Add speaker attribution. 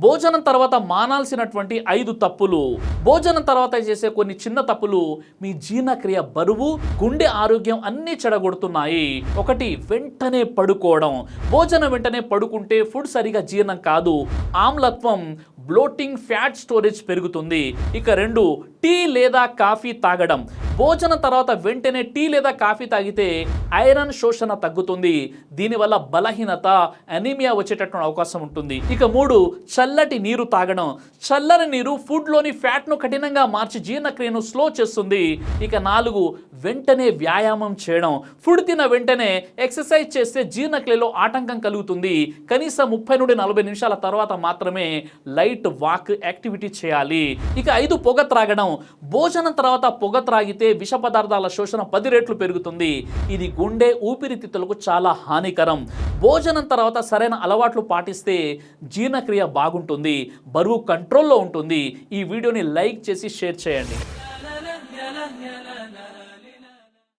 Speaker 1: భోజనం తర్వాత మానాల్సినటువంటి 5 తప్పులు. భోజనం తర్వాత చేసే కొన్ని చిన్న తప్పులు మీ జీర్ణక్రియ, బరువు, గుండె ఆరోగ్యం అన్నీ చెడగొడుతున్నాయి. 1, వెంటనే పడుకోవడం. భోజనం వెంటనే పడుకుంటే ఫుడ్ సరిగా జీర్ణం కాదు, ఆమ్లత్వం, బ్లోటింగ్, ఫ్యాట్ స్టోరేజ్ పెరుగుతుంది. ఇక 2, టీ లేదా కాఫీ తాగడం. భోజనం తర్వాత వెంటనే టీ లేదా కాఫీ తాగితే ఐరన్ శోషణ తగ్గుతుంది. దీనివల్ల బలహీనత, అనీమియా వచ్చేటటువంటి అవకాశం ఉంటుంది. ఇక 3, చల్లటి నీరు తాగడం. చల్లని నీరు ఫుడ్లోని ఫ్యాట్ను కఠినంగా మార్చి జీర్ణక్రియను స్లో చేస్తుంది. ఇక 4, వెంటనే వ్యాయామం చేయడం. ఫుడ్ తిన్న వెంటనే ఎక్సర్సైజ్ చేస్తే జీర్ణక్రియలో ఆటంకం కలుగుతుంది. కనీసం 30 నుండి 40 నిమిషాల తర్వాత మాత్రమే లైట్ వాక్ యాక్టివిటీ చేయాలి. ఇక 5, పొగ త్రాగడం. భోజనం తర్వాత పొగ త్రాగితే విష పదార్థాల శోషణ 10 రెట్లు పెరుగుతుంది. ఇది గుండె, ఊపిరితిత్తులకు చాలా హానికరం. భోజనం తర్వాత సరైన అలవాట్లు పాటిస్తే జీర్ణక్రియ బాగుంటుంది, బరువు కంట్రోల్లో ఉంటుంది. ఈ వీడియోని లైక్ చేసి షేర్ చేయండి.